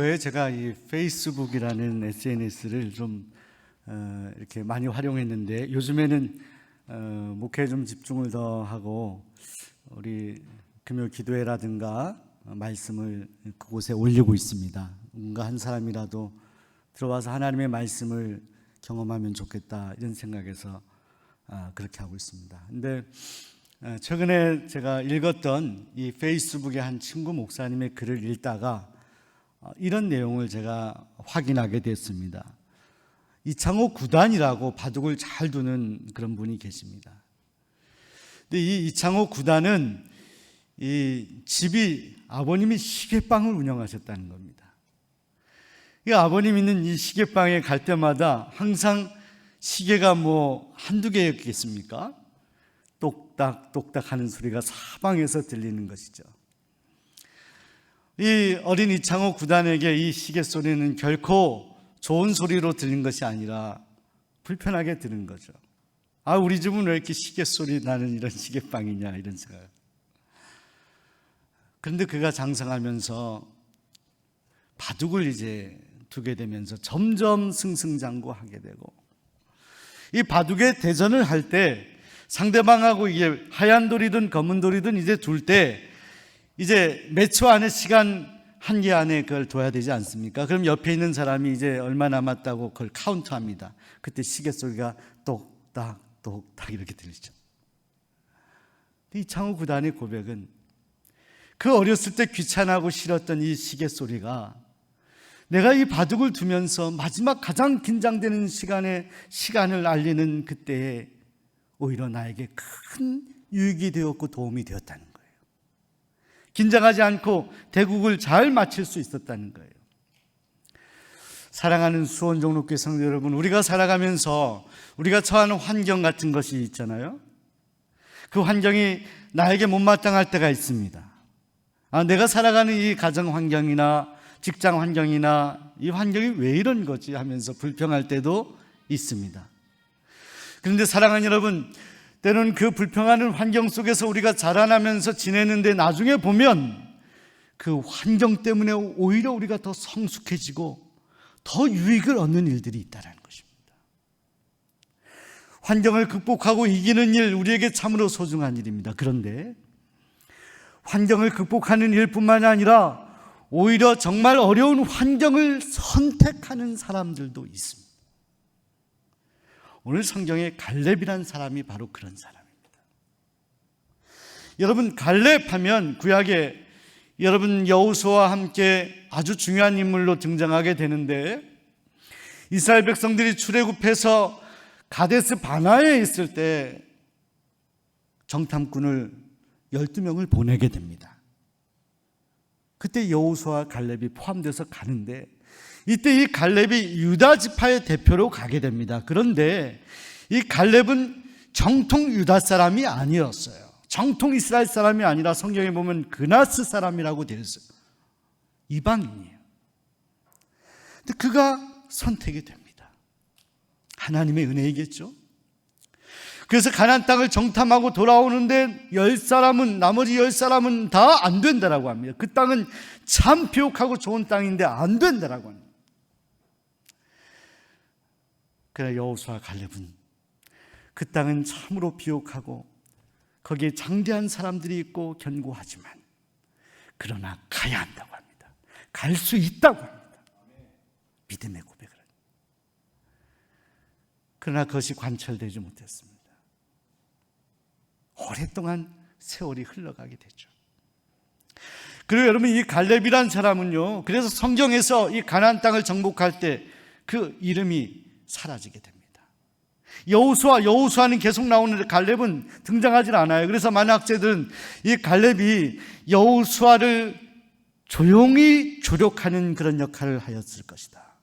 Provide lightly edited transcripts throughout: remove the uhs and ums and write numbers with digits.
과거에 제가 이 페이스북이라는 SNS를 좀 이렇게 많이 활용했는데 요즘에는 목회에 좀 집중을 더 하고 우리 금요 기도회라든가 말씀을 그곳에 올리고 있습니다. 뭔가 한 사람이라도 들어와서 하나님의 말씀을 경험하면 좋겠다 이런 생각에서 그렇게 하고 있습니다. 근데 최근에 제가 읽었던 이 페이스북의 한 친구 목사님의 글을 읽다가 이런 내용을 제가 확인하게 됐습니다. 이창호 구단이라고 바둑을 잘 두는 그런 분이 계십니다. 근데 이 이창호 구단은 이 집이 아버님이 시계방을 운영하셨다는 겁니다. 이 아버님 있는 이 시계방에 갈 때마다 항상 시계가 한두 개였겠습니까? 똑딱 똑딱 하는 소리가 사방에서 들리는 것이죠. 이 어린 이창호 구단에게 이 시계 소리는 결코 좋은 소리로 들린 것이 아니라 불편하게 들은 거죠. 우리 집은 왜 이렇게 시계 소리 나는 이런 시계방이냐 이런 생각. 그런데 그가 장성하면서 바둑을 이제 두게 되면서 점점 승승장구하게 되고, 이 바둑의 대전을 할 때 상대방하고 이게 하얀 돌이든 검은 돌이든 이제 둘 때 이제 몇 초 안에 시간 한계 안에 그걸 둬야 되지 않습니까? 그럼 옆에 있는 사람이 이제 얼마 남았다고 그걸 카운트합니다. 그때 시계 소리가 똑딱 똑딱 이렇게 들리죠. 이창호 구단의 고백은 그 어렸을 때 귀찮아하고 싫었던 이 시계 소리가 내가 이 바둑을 두면서 마지막 가장 긴장되는 시간을 알리는 그때에 오히려 나에게 큰 유익이 되었고 도움이 되었다는 거예요. 긴장하지 않고 대국을 잘 마칠 수 있었다는 거예요. 사랑하는 수원종로교회 성도 여러분, 우리가 살아가면서 우리가 처하는 환경 같은 것이 있잖아요. 그 환경이 나에게 못마땅할 때가 있습니다. 내가 살아가는 이 가정 환경이나 직장 환경이나 이 환경이 왜 이런 거지 하면서 불평할 때도 있습니다. 그런데 사랑하는 여러분, 때로는 그 불평하는 환경 속에서 우리가 자라나면서 지내는데 나중에 보면 그 환경 때문에 오히려 우리가 더 성숙해지고 더 유익을 얻는 일들이 있다는 것입니다. 환경을 극복하고 이기는 일, 우리에게 참으로 소중한 일입니다. 그런데 환경을 극복하는 일뿐만 아니라 오히려 정말 어려운 환경을 선택하는 사람들도 있습니다. 오늘 성경에 갈렙이라는 사람이 바로 그런 사람입니다. 여러분, 갈렙하면 구약에 여러분 여호수아와 함께 아주 중요한 인물로 등장하게 되는데, 이스라엘 백성들이 출애굽해서 가데스 바나에 있을 때 정탐꾼을 12명을 보내게 됩니다. 그때 여호수아와 갈렙이 포함돼서 가는데, 이때 이 갈렙이 유다 지파의 대표로 가게 됩니다. 그런데 이 갈렙은 정통 유다 사람이 아니었어요. 정통 이스라엘 사람이 아니라 성경에 보면 그나스 사람이라고 되어 있어요. 이방인이에요. 근데 그가 선택이 됩니다. 하나님의 은혜이겠죠. 그래서 가나안 땅을 정탐하고 돌아오는데 나머지 10사람은 다 안 된다라고 합니다. 그 땅은 참 비옥하고 좋은 땅인데 안 된다라고 합니다. 그러나 여호수아 갈렙은 그 땅은 참으로 비옥하고 거기에 장대한 사람들이 있고 견고하지만 그러나 가야 한다고 합니다. 갈 수 있다고 합니다. 믿음의 고백을. 그러나 그것이 관철되지 못했습니다. 오랫동안 세월이 흘러가게 되죠. 그리고 여러분, 이 갈렙이란 사람은요, 그래서 성경에서 이 가나안 땅을 정복할 때 그 이름이 사라지게 됩니다. 여호수아는 계속 나오는데 갈렙은 등장하지 않아요. 그래서 만학자들은 이 갈렙이 여호수아를 조용히 조력하는 그런 역할을 하였을 것이다.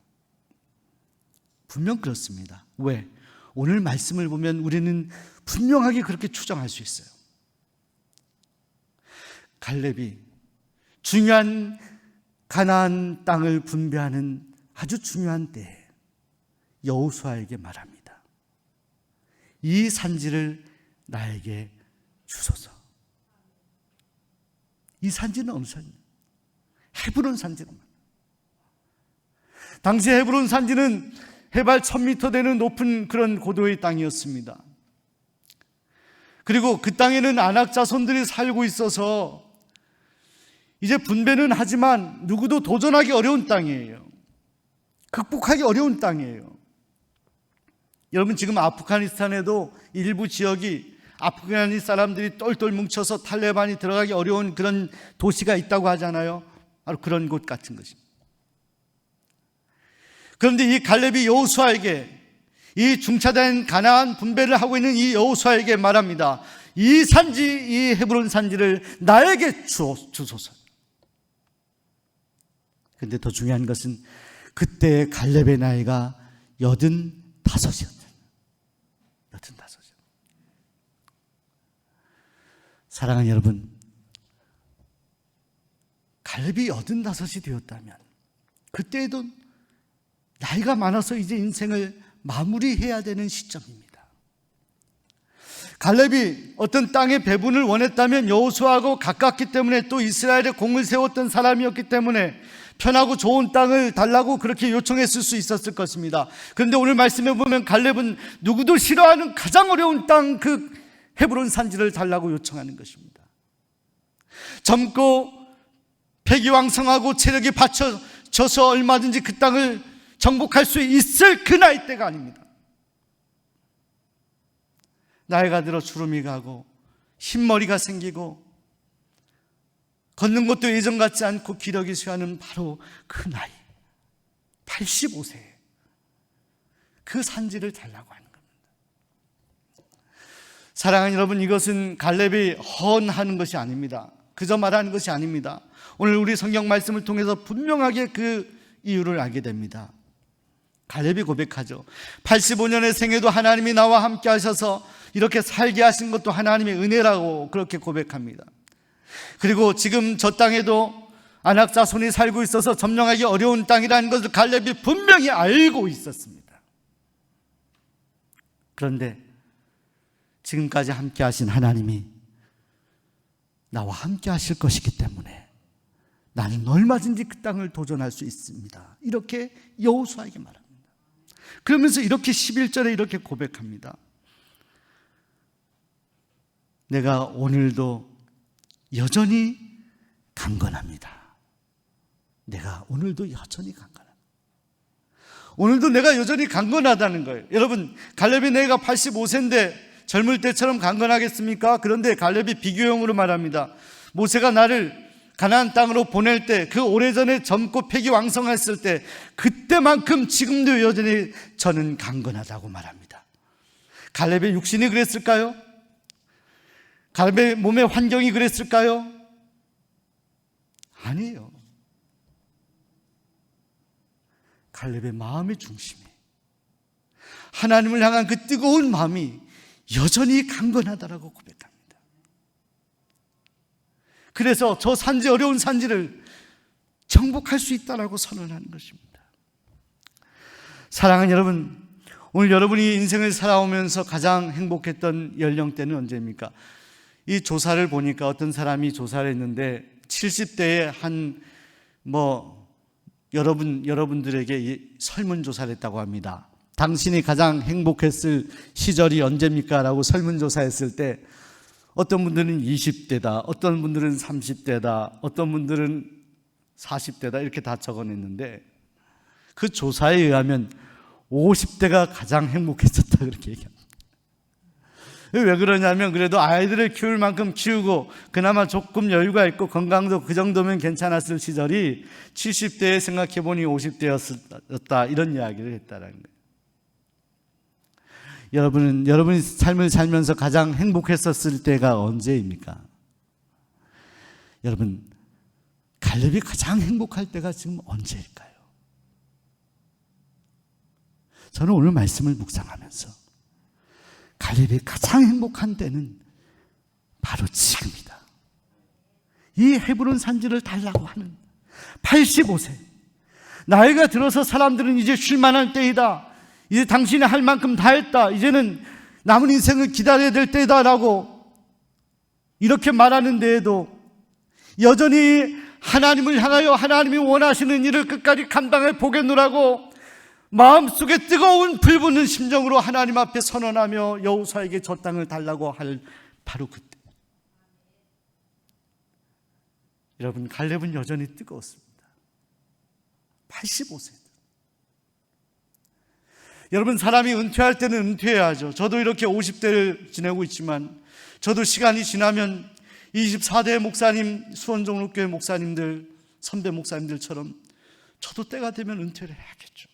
분명 그렇습니다. 왜? 오늘 말씀을 보면 우리는 분명하게 그렇게 추정할 수 있어요. 갈렙이 중요한 가나안 땅을 분배하는 아주 중요한 때에 여호수아에게 말합니다. 이 산지를 나에게 주소서. 이 산지는 어느 산이에요? 헤브론 산지로. 당시 헤브론 산지는 해발 1000m 되는 높은 그런 고도의 땅이었습니다. 그리고 그 땅에는 아낙 자손들이 살고 있어서 이제 분배는 하지만 누구도 도전하기 어려운 땅이에요. 극복하기 어려운 땅이에요. 여러분, 지금 아프가니스탄에도 일부 지역이 아프가니 사람들이 똘똘 뭉쳐서 탈레반이 들어가기 어려운 그런 도시가 있다고 하잖아요. 바로 그런 곳 같은 것입니다. 그런데 이 갈렙이 여호수아에게, 이 중차대한 가나안 분배를 하고 있는 이 여호수아에게 말합니다. 이 산지, 이 헤브론 산지를 나에게 주소서. 그런데 더 중요한 것은 그때 갈렙의 나이가 85이었다. 85. 사랑하는 여러분, 갈렙이 85이 되었다면 그때에도 나이가 많아서 이제 인생을 마무리해야 되는 시점입니다. 갈렙이 어떤 땅의 배분을 원했다면 여호수아하고 가깝기 때문에 또 이스라엘에 공을 세웠던 사람이었기 때문에 편하고 좋은 땅을 달라고 그렇게 요청했을 수 있었을 것입니다. 그런데 오늘 말씀해 보면 갈렙은 누구도 싫어하는 가장 어려운 땅, 그 헤브론 산지를 달라고 요청하는 것입니다. 젊고 패기왕성하고 체력이 받쳐져서 얼마든지 그 땅을 정복할 수 있을 그 나이대가 아닙니다. 나이가 들어 주름이 가고 흰머리가 생기고 걷는 것도 예전 같지 않고 기력이 쇠하는 바로 그 나이, 85세, 그 산지를 달라고 하는 겁니다. 사랑하는 여러분, 이것은 갈렙이 헌하는 것이 아닙니다. 그저 말하는 것이 아닙니다. 오늘 우리 성경 말씀을 통해서 분명하게 그 이유를 알게 됩니다. 갈렙이 고백하죠. 85년의 생에도 하나님이 나와 함께 하셔서 이렇게 살게 하신 것도 하나님의 은혜라고 그렇게 고백합니다. 그리고 지금 저 땅에도 아낙 자손이 살고 있어서 점령하기 어려운 땅이라는 것을 갈렙이 분명히 알고 있었습니다. 그런데 지금까지 함께 하신 하나님이 나와 함께 하실 것이기 때문에 나는 얼마든지 그 땅을 도전할 수 있습니다. 이렇게 여호수아에게 말합니다. 그러면서 이렇게 11절에 이렇게 고백합니다. 내가 오늘도 여전히 강건합니다. 내가 오늘도 여전히 강건합니다. 오늘도 내가 여전히 강건하다는 거예요. 여러분, 갈렙이 내가 85세인데 젊을 때처럼 강건하겠습니까? 그런데 갈렙이 비교형으로 말합니다. 모세가 나를 가나안 땅으로 보낼 때, 그 오래전에 젊고 패기왕성했을 때 그때만큼 지금도 여전히 저는 강건하다고 말합니다. 갈렙의 육신이 그랬을까요? 갈렙의 몸의 환경이 그랬을까요? 아니에요. 갈렙의 마음의 중심이, 하나님을 향한 그 뜨거운 마음이 여전히 강건하다라고 고백합니다. 그래서 저 산지, 어려운 산지를 정복할 수 있다라고 선언하는 것입니다. 사랑하는 여러분, 오늘 여러분이 인생을 살아오면서 가장 행복했던 연령대는 언제입니까? 이 조사를 보니까 어떤 사람이 조사를 했는데 70대에 여러분들에게 설문조사를 했다고 합니다. 당신이 가장 행복했을 시절이 언제입니까? 라고 설문조사했을 때 어떤 분들은 20대다, 어떤 분들은 30대다, 어떤 분들은 40대다 이렇게 다 적어냈는데 그 조사에 의하면 50대가 가장 행복했었다 그렇게 얘기합니다. 왜 그러냐면 그래도 아이들을 키울 만큼 키우고 그나마 조금 여유가 있고 건강도 그 정도면 괜찮았을 시절이 70대에 생각해보니 50대였다 이런 이야기를 했다라는 거예요. 여러분이 삶을 살면서 가장 행복했었을 때가 언제입니까? 여러분, 갈렙이 가장 행복할 때가 지금 언제일까요? 저는 오늘 말씀을 묵상하면서 갈렙이 가장 행복한 때는 바로 지금이다. 이 헤브론 산지를 달라고 하는 85세, 나이가 들어서 사람들은 이제 쉴 만할 때이다, 이제 당신이 할 만큼 다 했다, 이제는 남은 인생을 기다려야 될 때다 라고 이렇게 말하는 데에도 여전히 하나님을 향하여 하나님이 원하시는 일을 끝까지 감당해 보겠노라고 마음속에 뜨거운 불붙는 심정으로 하나님 앞에 선언하며 여호수아에게 저 땅을 달라고 할 바로 그때, 여러분, 갈렙은 여전히 뜨거웠습니다. 85세. 여러분, 사람이 은퇴할 때는 은퇴해야죠. 저도 이렇게 50대를 지내고 있지만 저도 시간이 지나면 24대 목사님, 수원종로교회 목사님들, 선배 목사님들처럼 저도 때가 되면 은퇴를 해야겠죠.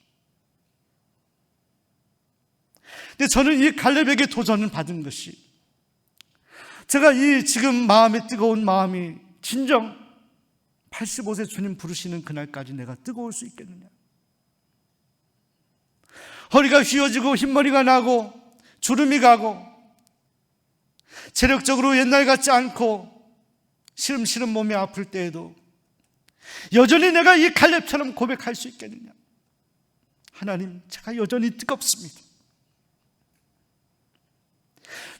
근데 저는 이 갈렙에게 도전을 받은 것이, 제가 이 지금 마음에 뜨거운 마음이 진정 85세 주님 부르시는 그날까지 내가 뜨거울 수 있겠느냐. 허리가 휘어지고 흰머리가 나고 주름이 가고 체력적으로 옛날 같지 않고 시름시름 몸이 아플 때에도 여전히 내가 이 갈렙처럼 고백할 수 있겠느냐. 하나님, 제가 여전히 뜨겁습니다.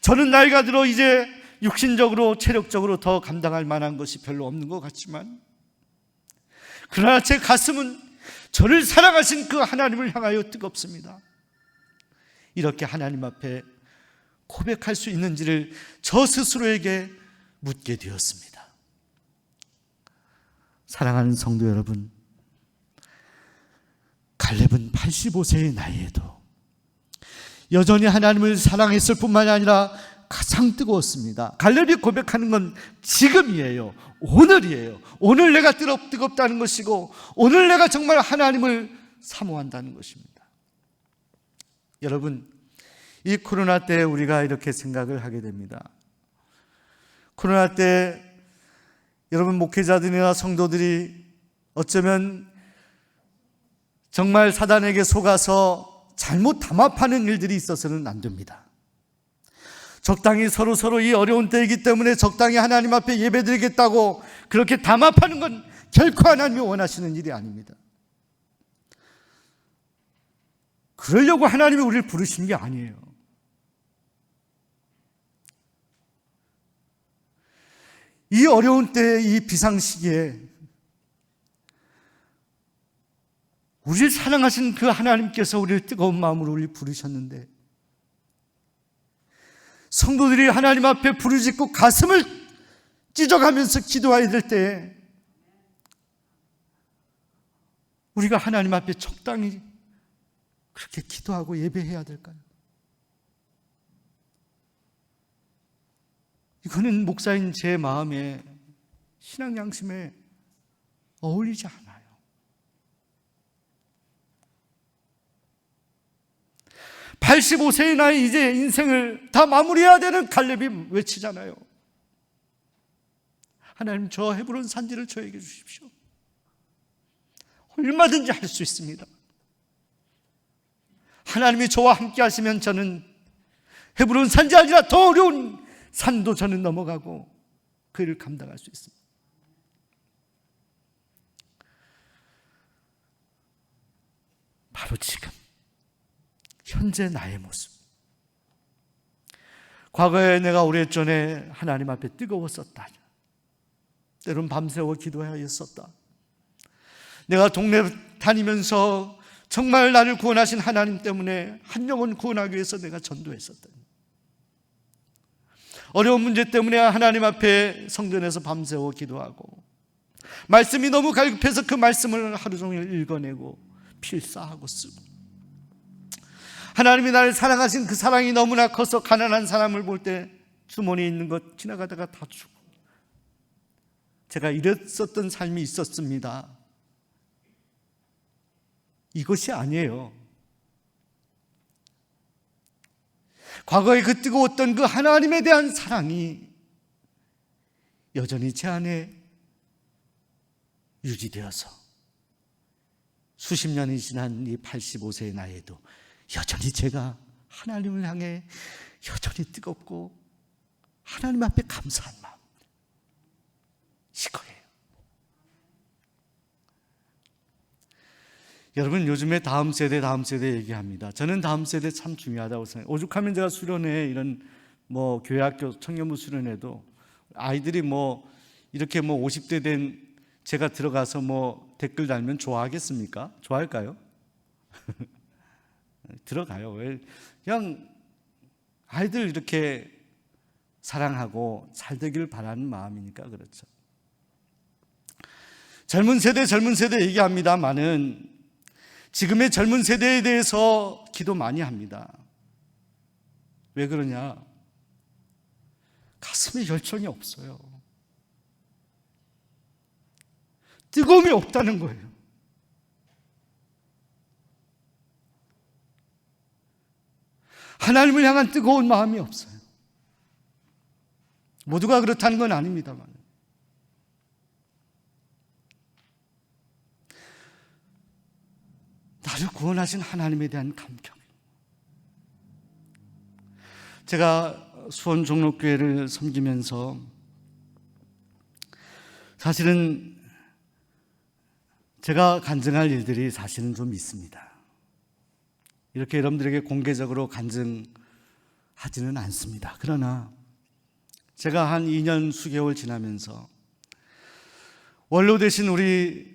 저는 나이가 들어 이제 육신적으로 체력적으로 더 감당할 만한 것이 별로 없는 것 같지만, 그러나 제 가슴은 저를 사랑하신 그 하나님을 향하여 뜨겁습니다. 이렇게 하나님 앞에 고백할 수 있는지를 저 스스로에게 묻게 되었습니다. 사랑하는 성도 여러분, 갈렙은 85세의 나이에도 여전히 하나님을 사랑했을 뿐만이 아니라 가장 뜨거웠습니다. 갈렙이 고백하는 건 지금이에요. 오늘이에요. 오늘 내가 뜨겁다는 것이고, 오늘 내가 정말 하나님을 사모한다는 것입니다. 여러분, 이 코로나 때 우리가 이렇게 생각을 하게 됩니다. 코로나 때 여러분, 목회자들이나 성도들이 어쩌면 정말 사단에게 속아서 잘못 담합하는 일들이 있어서는 안 됩니다. 적당히 서로 이 어려운 때이기 때문에 적당히 하나님 앞에 예배드리겠다고 그렇게 담합하는 건 결코 하나님이 원하시는 일이 아닙니다. 그러려고 하나님이 우리를 부르시는 게 아니에요. 이 어려운 때, 이 비상시기에 우리를 사랑하신 그 하나님께서 우리를 뜨거운 마음으로 우리를 부르셨는데, 성도들이 하나님 앞에 부르짖고 가슴을 찢어가면서 기도해야 될 때에 우리가 하나님 앞에 적당히 그렇게 기도하고 예배해야 될까요? 이거는 목사인 제 마음에, 신앙 양심에 어울리지 않아요. 85세의 나이, 이제 인생을 다 마무리해야 되는 갈렙이 외치잖아요. 하나님, 저 헤브론 산지를 저에게 주십시오. 얼마든지 할 수 있습니다. 하나님이 저와 함께 하시면 저는 헤브론 산지 아니라 더 어려운 산도 저는 넘어가고 그 일을 감당할 수 있습니다. 바로 지금 현재 나의 모습. 과거에 내가 오래전에 하나님 앞에 뜨거웠었다. 때론 밤새워 기도하였었다. 내가 동네 다니면서 정말 나를 구원하신 하나님 때문에 한 영혼 구원하기 위해서 내가 전도했었다. 어려운 문제 때문에 하나님 앞에 성전에서 밤새워 기도하고, 말씀이 너무 갈급해서 그 말씀을 하루 종일 읽어내고 필사하고 쓰고, 하나님이 나를 사랑하신 그 사랑이 너무나 커서 가난한 사람을 볼 때 주머니에 있는 것 지나가다가 다 주고, 제가 이랬었던 삶이 있었습니다. 이것이 아니에요. 과거에 그 뜨거웠던 그 하나님에 대한 사랑이 여전히 제 안에 유지되어서 수십 년이 지난 이 85세의 나이에도 여전히 제가 하나님을 향해 여전히 뜨겁고 하나님 앞에 감사한 마음, 이거예요. 여러분, 요즘에 다음 세대 얘기합니다. 저는 다음 세대 참 중요하다고 생각해요. 오죽하면 제가 수련회, 이런 교회 학교 청년부 수련회도 아이들이 이렇게 50대 된 제가 들어가서 뭐 댓글 달면 좋아하겠습니까? 좋아할까요? 들어가요. 왜? 그냥 아이들 이렇게 사랑하고 잘 되길 바라는 마음이니까 그렇죠. 젊은 세대 얘기합니다만은 지금의 젊은 세대에 대해서 기도 많이 합니다. 왜 그러냐? 가슴에 열정이 없어요. 뜨거움이 없다는 거예요. 하나님을 향한 뜨거운 마음이 없어요. 모두가 그렇다는 건 아닙니다만, 나를 구원하신 하나님에 대한 감격. 제가 수원 종로교회를 섬기면서 사실은 제가 간증할 일들이 사실은 좀 있습니다. 이렇게 여러분들에게 공개적으로 간증하지는 않습니다. 그러나 제가 한 2년 수개월 지나면서 원로 되신 우리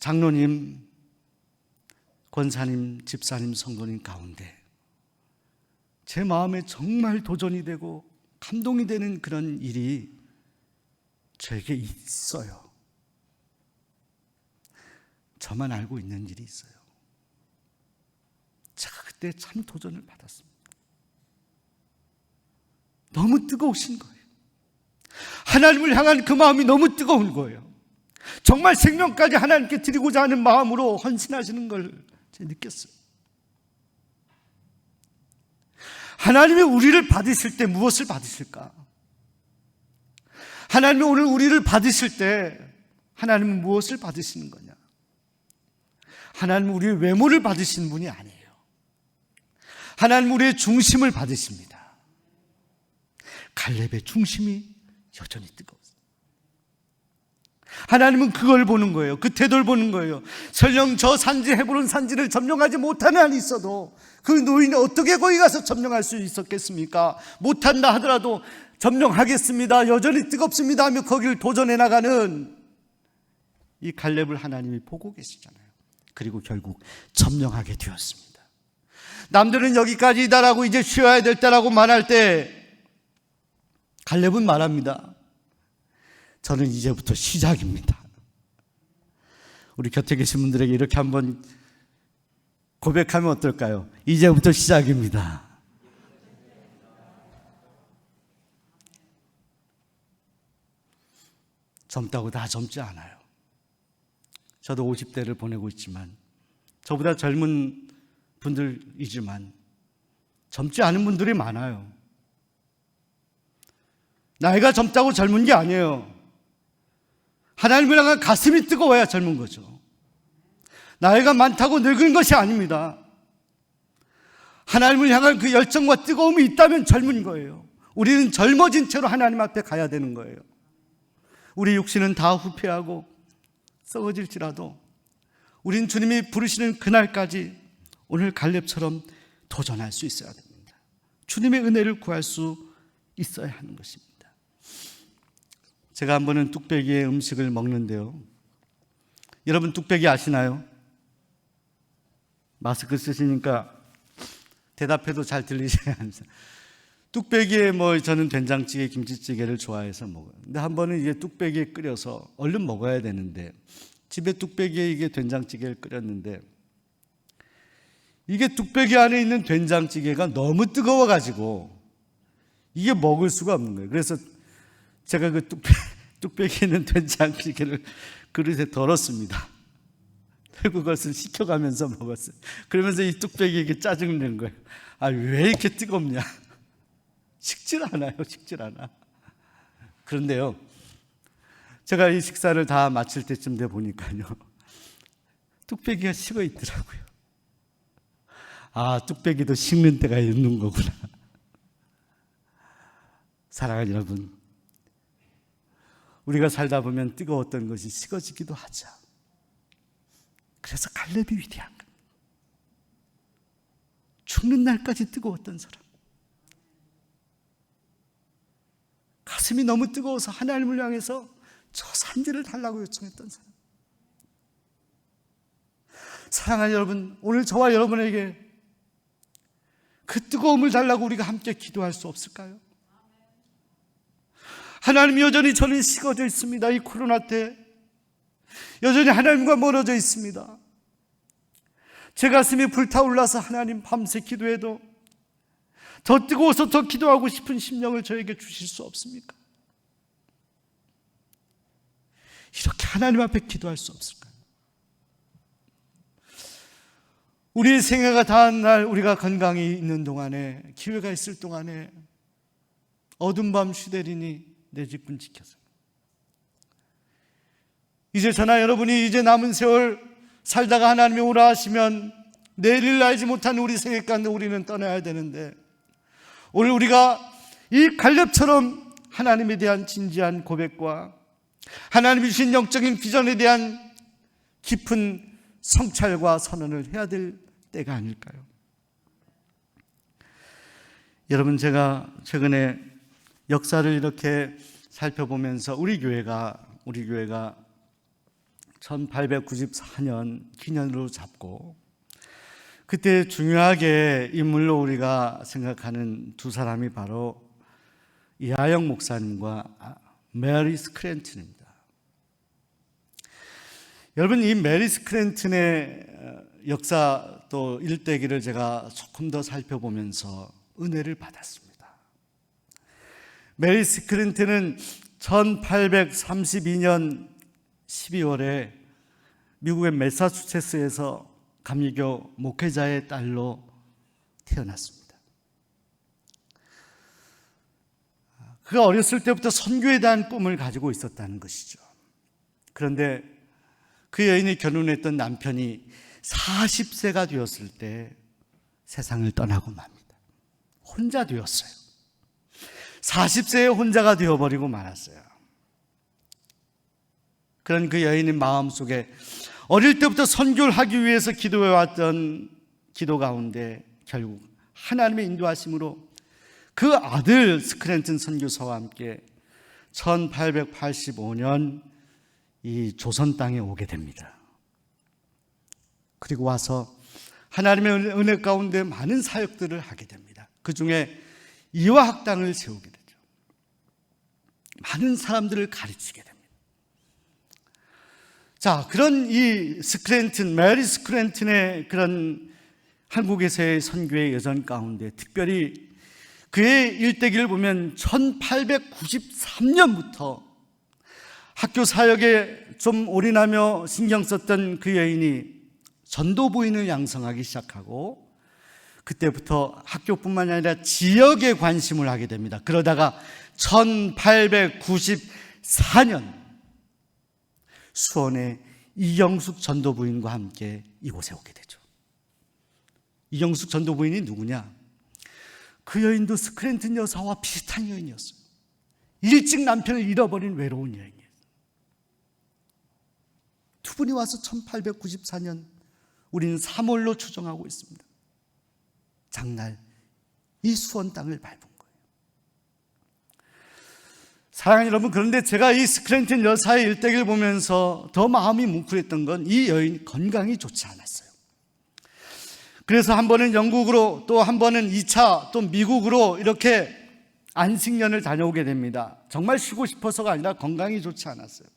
장로님, 권사님, 집사님, 성도님 가운데 제 마음에 정말 도전이 되고 감동이 되는 그런 일이 저에게 있어요. 저만 알고 있는 일이 있어요. 제가 그때 참 도전을 받았습니다. 너무 뜨거우신 거예요. 하나님을 향한 그 마음이 너무 뜨거운 거예요. 정말 생명까지 하나님께 드리고자 하는 마음으로 헌신하시는 걸 제가 느꼈어요. 하나님이 우리를 받으실 때 무엇을 받으실까? 하나님이 오늘 우리를 받으실 때 하나님은 무엇을 받으시는 거냐? 하나님은 우리의 외모를 받으시는 분이 아니에요. 하나님은 우리의 중심을 받으십니다. 갈렙의 중심이 여전히 뜨거웠어요. 하나님은 그걸 보는 거예요. 그 태도를 보는 거예요. 설령 저 산지 헤브론 산지를 점령하지 못하는 한이 있어도 그 노인이 어떻게 거기 가서 점령할 수 있었겠습니까? 못한다 하더라도 점령하겠습니다, 여전히 뜨겁습니다 하며 거기를 도전해 나가는 이 갈렙을 하나님이 보고 계시잖아요. 그리고 결국 점령하게 되었습니다. 남들은 여기까지다라고 이제 쉬어야 될 때라고 말할 때 갈렙은 말합니다. 저는 이제부터 시작입니다. 우리 곁에 계신 분들에게 이렇게 한번 고백하면 어떨까요? 이제부터 시작입니다. 젊다고 다 젊지 않아요. 저도 50대를 보내고 있지만 저보다 젊은 분들이지만 젊지 않은 분들이 많아요. 나이가 젊다고 젊은 게 아니에요. 하나님을 향한 가슴이 뜨거워야 젊은 거죠. 나이가 많다고 늙은 것이 아닙니다. 하나님을 향한 그 열정과 뜨거움이 있다면 젊은 거예요. 우리는 젊어진 채로 하나님 앞에 가야 되는 거예요. 우리 육신은 다 후퇴하고 썩어질지라도 우린 주님이 부르시는 그날까지 오늘 갈렙처럼 도전할 수 있어야 됩니다. 주님의 은혜를 구할 수 있어야 하는 것입니다. 제가 한 번은 뚝배기에 음식을 먹는데요. 여러분 뚝배기 아시나요? 마스크 쓰시니까 대답해도 잘 들리지 않습니다. 뚝배기에 저는 된장찌개, 김치찌개를 좋아해서 먹어요. 근데 한 번은 이제 뚝배기에 끓여서 얼른 먹어야 되는데 집에 뚝배기에 이게 된장찌개를 끓였는데 이게 뚝배기 안에 있는 된장찌개가 너무 뜨거워가지고 이게 먹을 수가 없는 거예요. 그래서 제가 그 뚝배기에 있는 된장찌개를 그릇에 덜었습니다. 그리고 그것을 식혀가면서 먹었어요. 그러면서 이 뚝배기에게 짜증을 낸 거예요. 왜 이렇게 뜨겁냐? 식질 않아요. 식질 않아. 그런데요, 제가 이 식사를 다 마칠 때쯤 돼 보니까요, 뚝배기가 식어 있더라고요. 뚝배기도 식는 때가 있는 거구나. 사랑하는 여러분, 우리가 살다 보면 뜨거웠던 것이 식어지기도 하죠. 그래서 갈렙이 위대한 거예요. 죽는 날까지 뜨거웠던 사람. 가슴이 너무 뜨거워서 하나님을 향해서 저 산지를 달라고 요청했던 사람. 사랑하는 여러분, 오늘 저와 여러분에게 그 뜨거움을 달라고 우리가 함께 기도할 수 없을까요? 하나님, 여전히 저는 식어져 있습니다. 이 코로나 때 여전히 하나님과 멀어져 있습니다. 제 가슴이 불타올라서 하나님 밤새 기도해도 더 뜨거워서 더 기도하고 싶은 심령을 저에게 주실 수 없습니까? 이렇게 하나님 앞에 기도할 수 없을까요? 우리의 생애가 다한 날, 우리가 건강히 있는 동안에, 기회가 있을 동안에 어두운 밤 시대리니 내 집군 지켜서, 이제 저나 여러분이 이제 남은 세월 살다가 하나님이 오라 하시면 내일을 알지 못한 우리 생애 가운데 우리는 떠나야 되는데, 오늘 우리가 이 갈렙처럼 하나님에 대한 진지한 고백과 하나님이 주신 영적인 비전에 대한 깊은 성찰과 선언을 해야 될 때가 아닐까요? 여러분, 제가 최근에 역사를 이렇게 살펴보면서 우리 교회가 1894년 기년으로 잡고, 그때 중요하게 인물로 우리가 생각하는 두 사람이 바로 이하영 목사님과 메리 스크랜튼입니다. 여러분, 이 메리 스크랜튼의 역사 또 일대기를 제가 조금 더 살펴보면서 은혜를 받았습니다. 메리 스크랜튼은 1832년 12월에 미국의 매사추세츠에서 감리교 목회자의 딸로 태어났습니다. 그가 어렸을 때부터 선교에 대한 꿈을 가지고 있었다는 것이죠. 그런데 그 여인이 결혼했던 남편이 40세가 되었을 때 세상을 떠나고 맙니다. 혼자 되었어요. 40세에 혼자가 되어버리고 말았어요. 그런 그 여인의 마음속에 어릴 때부터 선교를 하기 위해서 기도해왔던 기도 가운데 결국 하나님의 인도하심으로 그 아들 스크랜튼 선교사와 함께 1885년 이 조선 땅에 오게 됩니다. 그리고 와서 하나님의 은혜 가운데 많은 사역들을 하게 됩니다. 그 중에 이화학당을 세우게 되죠. 많은 사람들을 가르치게 됩니다. 자, 그런 이 스크랜튼, 메리 스크랜튼의 그런 한국에서의 선교의 여정 가운데 특별히 그의 일대기를 보면 1893년부터 학교 사역에 좀 올인하며 신경 썼던 그 여인이 전도부인을 양성하기 시작하고, 그때부터 학교뿐만 아니라 지역에 관심을 하게 됩니다. 그러다가 1894년 수원의 이경숙 전도부인과 함께 이곳에 오게 되죠. 이경숙 전도부인이 누구냐? 그 여인도 스크랜튼 여사와 비슷한 여인이었어요. 일찍 남편을 잃어버린 외로운 여인이에요. 두 분이 와서 1894년, 우리는 3월로 추정하고 있습니다. 장날 이 수원 땅을 밟은 거예요. 사랑하는 여러분, 그런데 제가 이 스크랜튼 여사의 일대기를 보면서 더 마음이 뭉클했던 건 이 여인 건강이 좋지 않았어요. 그래서 한 번은 영국으로, 또 한 번은 2차 또 미국으로 이렇게 안식년을 다녀오게 됩니다. 정말 쉬고 싶어서가 아니라 건강이 좋지 않았어요.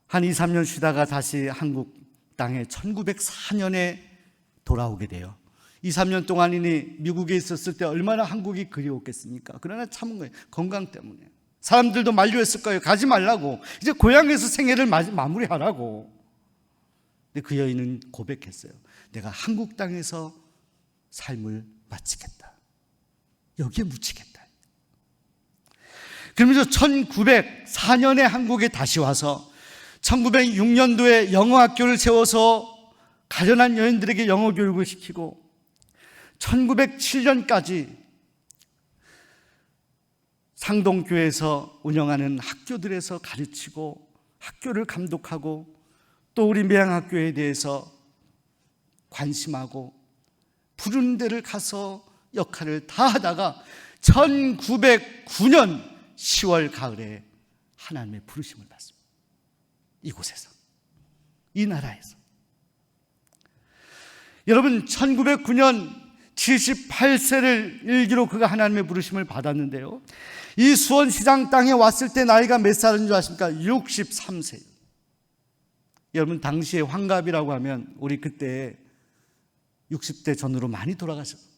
한 2, 3년 쉬다가 다시 한국 땅에 1904년에 돌아오게 돼요. 2, 3년 동안이니 미국에 있었을 때 얼마나 한국이 그리웠겠습니까? 그러나 참은 거예요. 건강 때문에. 사람들도 만류했을 거예요. 가지 말라고. 이제 고향에서 생애를 마무리하라고. 근데 그 여인은 고백했어요. 내가 한국 땅에서 삶을 마치겠다. 여기에 묻히겠다. 그러면서 1904년에 한국에 다시 와서 1906년도에 영어학교를 세워서 가련한 여인들에게 영어 교육을 시키고 1907년까지 상동교회에서 운영하는 학교들에서 가르치고 학교를 감독하고 또 우리 매양학교에 대해서 관심하고 부르는 데를 가서 역할을 다 하다가 1909년 10월 가을에 하나님의 부르심을 받습니다. 이곳에서, 이 나라에서. 여러분, 1909년 78세를 일기로 그가 하나님의 부르심을 받았는데요, 이 수원시장 땅에 왔을 때 나이가 몇 살인 줄 아십니까? 63세예요. 여러분, 당시에 환갑이라고 하면 우리 그때 60대 전후로 많이 돌아가셨어요.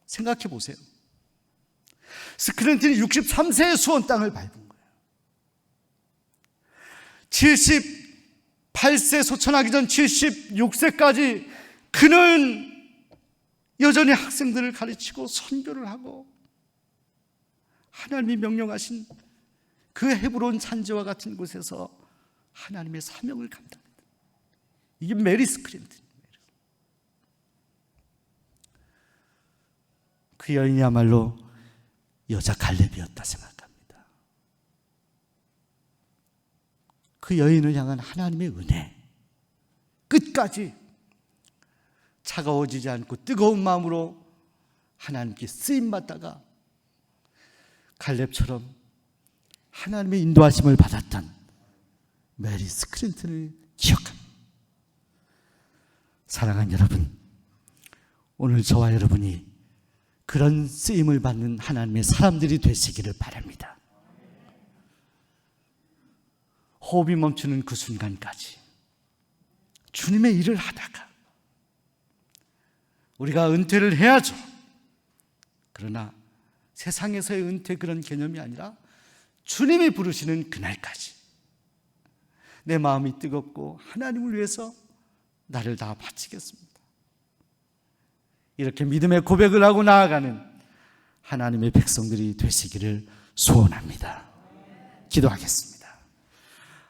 생각해 보세요. 스크랜틴이 63세의 수원 땅을 밟은 거예요. 78세 소천하기 전 76세까지 그는 여전히 학생들을 가르치고 선교를 하고 하나님이 명령하신 그 헤브론 산지와 같은 곳에서 하나님의 사명을 감당합니다. 이게 메리 스크랜틴입니다. 그 여인이야말로 여자 갈렙이었다 생각합니다. 그 여인을 향한 하나님의 은혜, 끝까지 차가워지지 않고 뜨거운 마음으로 하나님께 쓰임받다가 갈렙처럼 하나님의 인도하심을 받았던 메리 스크랜튼을 기억합니다. 사랑하는 여러분, 오늘 저와 여러분이 그런 쓰임을 받는 하나님의 사람들이 되시기를 바랍니다. 호흡이 멈추는 그 순간까지 주님의 일을 하다가 우리가 은퇴를 해야죠. 그러나 세상에서의 은퇴 그런 개념이 아니라 주님이 부르시는 그날까지 내 마음이 뜨겁고 하나님을 위해서 나를 다 바치겠습니다. 이렇게 믿음의 고백을 하고 나아가는 하나님의 백성들이 되시기를 소원합니다. 기도하겠습니다.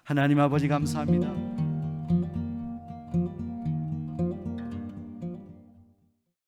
하나님 아버지 감사합니다.